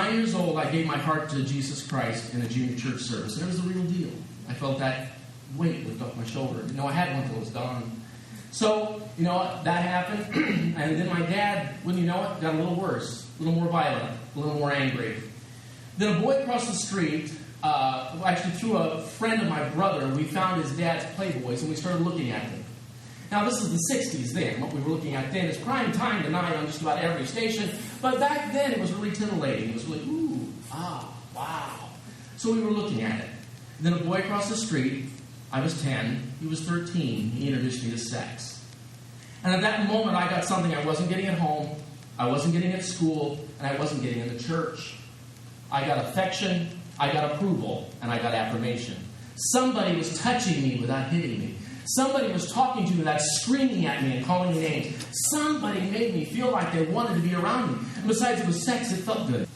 9 years old, I gave my heart to Jesus Christ in a junior church service, and it was the real deal. I felt that weight lift off my shoulder. I had one until it was gone. So, that happened, and then my dad, wouldn't you know it, got a little worse, a little more violent, a little more angry. Then a boy across the street, actually through a friend of my brother, we found his dad's Playboys, and we started looking at them. Now, this is the 60s then. What we were looking at then is prime time tonight on just about every station. But back then, it was really titillating. It was really, ooh, ah, wow. So we were looking at it. Then a boy across the street, I was 10, he was 13, he introduced me to sex. And at that moment, I got something I wasn't getting at home, I wasn't getting at school, and I wasn't getting in the church. I got affection, I got approval, and I got affirmation. Somebody was touching me without hitting me. Somebody was talking to me without screaming at me and calling me names. Somebody made me feel like they wanted to be around me. And besides, it was sex, it felt good.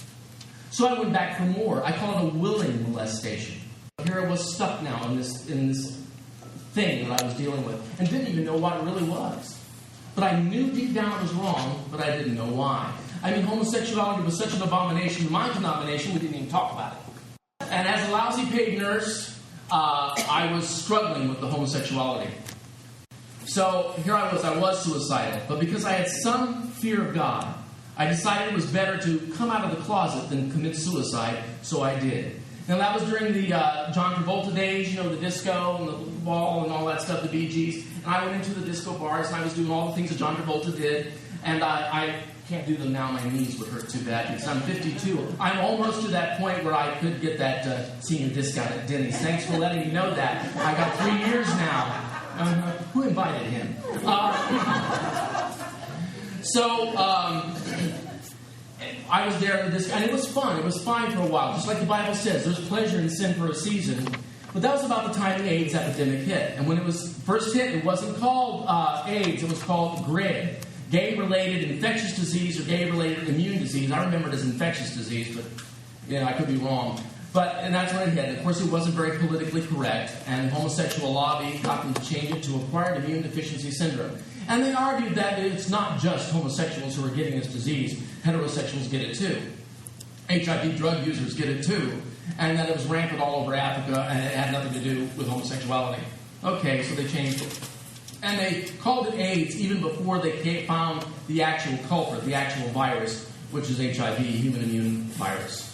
So I went back for more. I call it a willing molestation. Here I was stuck now in this thing that I was dealing with and didn't even know what it really was. But I knew deep down it was wrong, but I didn't know why. Homosexuality was such an abomination in my denomination, we didn't even talk about it. And as a lousy paid nurse, I was struggling with the homosexuality. So here I was suicidal. But because I had some fear of God, I decided it was better to come out of the closet than commit suicide, so I did. Now that was during the John Travolta days, the disco and the ball and all that stuff, the Bee Gees. And I went into the disco bars and I was doing all the things that John Travolta did. And I can't do them now, my knees would hurt too bad because I'm 52. I'm almost to that point where I could get that senior discount at Denny's. Thanks for letting me know that. I got 3 years now. Who invited him? I was there at this, and it was fun. It was fine for a while. Just like the Bible says, there's pleasure in sin for a season. But that was about the time the AIDS epidemic hit. And when it was first hit, it wasn't called AIDS. It was called GRID, gay-related infectious disease or gay-related immune disease. I remember it as infectious disease, but I could be wrong. And that's when it hit. Of course, it wasn't very politically correct, and the homosexual lobby got them to change it to acquired immune deficiency syndrome. And they argued that it's not just homosexuals who are getting this disease. Heterosexuals get it too. HIV drug users get it too. And that it was rampant all over Africa, and it had nothing to do with homosexuality. Okay, so they changed it. And they called it AIDS even before they found the actual culprit, the actual virus, which is HIV, human immune virus.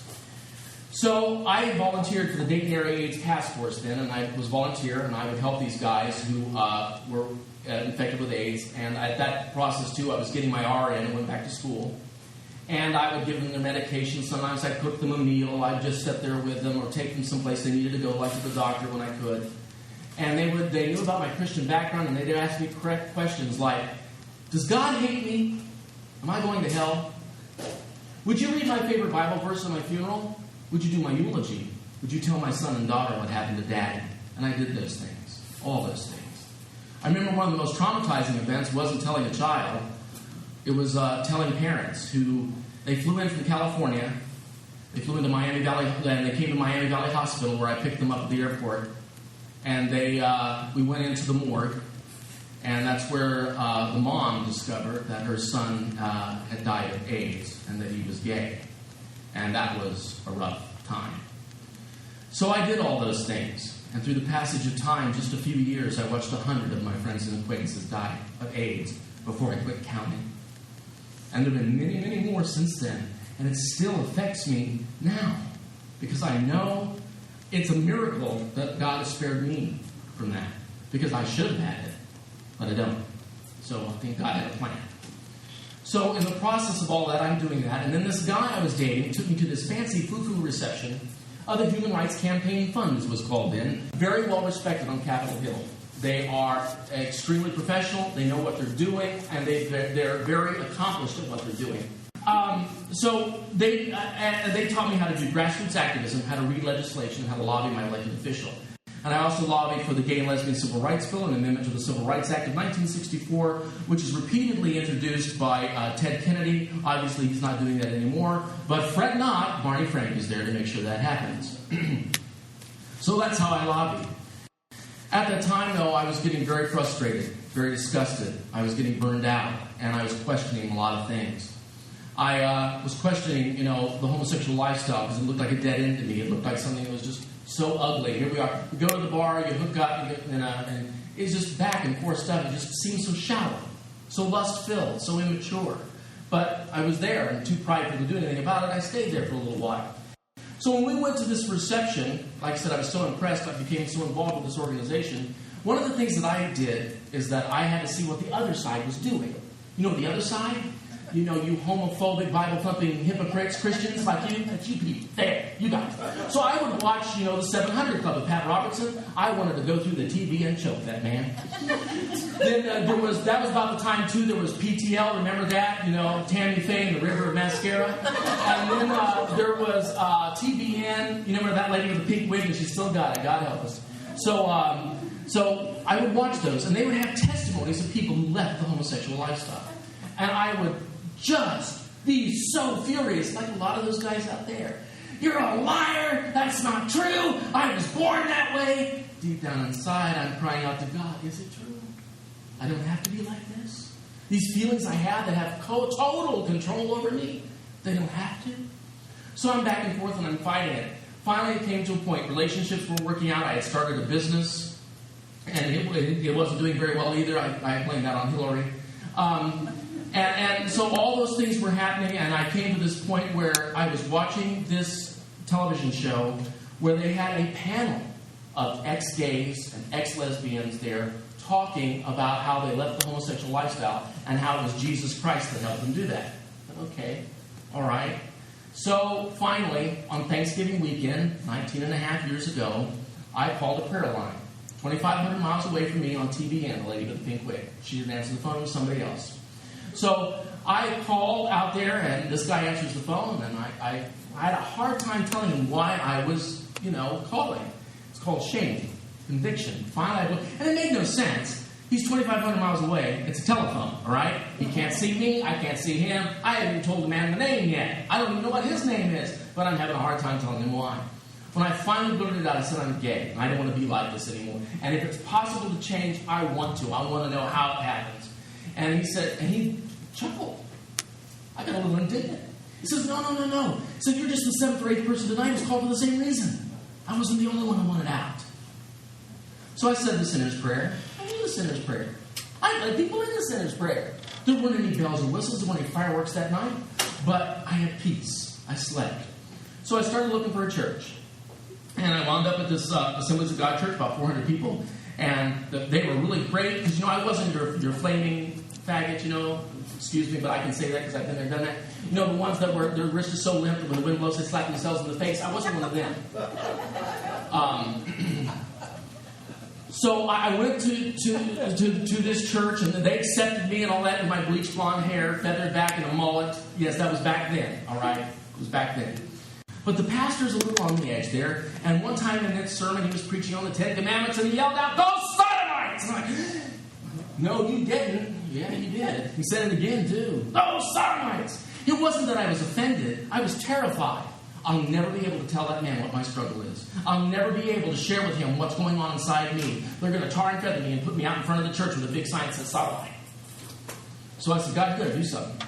So I volunteered for the Dayton Area AIDS Task Force then, and I was volunteer, and I would help these guys who were infected with AIDS. And at that process, too, I was getting my RN and went back to school. And I would give them their medication. Sometimes I'd cook them a meal. I'd just sit there with them or take them someplace they needed to go, like to the doctor when I could. And they knew about my Christian background, and they'd ask me correct questions like, does God hate me? Am I going to hell? Would you read my favorite Bible verse at my funeral? Would you do my eulogy? Would you tell my son and daughter what happened to Daddy? And I did those things. All those things. I remember one of the most traumatizing events wasn't telling a child. It was telling parents who, they flew in from California. They flew into Miami Valley, and they came to Miami Valley Hospital where I picked them up at the airport. And we went into the morgue. And that's where the mom discovered that her son had died of AIDS and that he was gay. And that was a rough time. So I did all those things. And through the passage of time, just a few years, I watched 100 of my friends and acquaintances die of AIDS before I quit counting. And there have been many, many more since then. And it still affects me now. Because I know it's a miracle that God has spared me from that. Because I should have had it. But I don't. So I think God had a plan. So in the process of all that, I'm doing that. And then this guy I was dating took me to this fancy foo-foo reception of the Human Rights Campaign Fund, as was called then. Very well respected on Capitol Hill. They are extremely professional. They know what they're doing. And they're very accomplished at what they're doing. So they taught me how to do grassroots activism, how to read legislation, and how to lobby my elected official. And I also lobbied for the Gay and Lesbian Civil Rights Bill, an amendment to the Civil Rights Act of 1964, which is repeatedly introduced by Ted Kennedy. Obviously, he's not doing that anymore. But fret not, Barney Frank is there to make sure that happens. So that's how I lobbied. At that time, though, I was getting very frustrated, very disgusted. I was getting burned out, and I was questioning a lot of things. I was questioning, the homosexual lifestyle because it looked like a dead end to me. It looked like something that was just so ugly. Here we are. You go to the bar, you hook up, and it's just back and forth stuff. It just seems so shallow, so lust-filled, so immature. But I was there and too prideful to do anything about it. I stayed there for a little while. So when we went to this reception, like I said, I was so impressed. I became so involved with this organization. One of the things that I did is that I had to see what the other side was doing. You know the other side? You homophobic, Bible-thumping hypocrites, Christians like you. That's you people. There, you guys. So I would watch, the 700 Club with Pat Robertson. I wanted to go through the TV and choke that man. Then that was about the time, too, there was PTL, remember that? Tammy Faye and the River of Mascara. And then there was TBN. You remember that lady with the pink wig? And she still got it. God help us. So I would watch those, and they would have testimonies of people who left the homosexual lifestyle. And I would just be so furious, like a lot of those guys out there. You're a liar. That's not true. I was born that way. Deep down inside, I'm crying out to God, is it true? I don't have to be like this. These feelings I have that have total control over me, they don't have to. So I'm back and forth and I'm fighting it. Finally, it came to a point. Relationships were working out. I had started a business, and it wasn't doing very well either. I blamed that on Hillary. And so all those things were happening, and I came to this point where I was watching this television show where they had a panel of ex-gays and ex-lesbians there talking about how they left the homosexual lifestyle and how it was Jesus Christ that helped them do that. Okay, all right. So finally, on Thanksgiving weekend, 19 and a half years ago, I called a prayer line. 2,500 miles away from me on TBN, the lady with the pink wig. She didn't answer the phone, it was somebody else. So I called out there, and this guy answers the phone, and I had a hard time telling him why I was, calling. It's called shame, conviction. Finally, and it made no sense. He's 2,500 miles away. It's a telephone, all right? He can't see me. I can't see him. I haven't even told the man the name yet. I don't even know what his name is, but I'm having a hard time telling him why. When I finally blurted it out, I said I'm gay, and I don't want to be like this anymore. And if it's possible to change, I want to. I want to know how it happens. And he said, and he chuckled. I got a little indignant. He says, no. He said, you're just the 7th or 8th person tonight who's called for the same reason. I wasn't the only one who wanted out. So I said the sinner's prayer. I knew the sinner's prayer. I led people in the sinner's prayer. There weren't any bells or whistles. There weren't any fireworks that night. But I had peace. I slept. So I started looking for a church. And I wound up at this Assemblies of God church, about 400 people. And they were really great. Because, I wasn't your flaming faggot, excuse me, but I can say that because I've been there and done that. The ones that their wrist is so limp that when the wind blows, they slap themselves in the face. I wasn't one of them. So I went to this church, and they accepted me and all that with my bleached blonde hair, feathered back, and a mullet. Yes, that was back then, all right? It was back then. But the pastor's a little on the edge there, and one time in that sermon, he was preaching on the 10 Commandments, and he yelled out, "Those sodomites!" And I'm like, no, you didn't. Yeah, you did. He said it again, too. "Those sodomites!" It wasn't that I was offended. I was terrified. I'll never be able to tell that man what my struggle is. I'll never be able to share with him what's going on inside me. They're going to tar and feather me and put me out in front of the church with a big sign that says sodomite. So I said, God, you got to do something.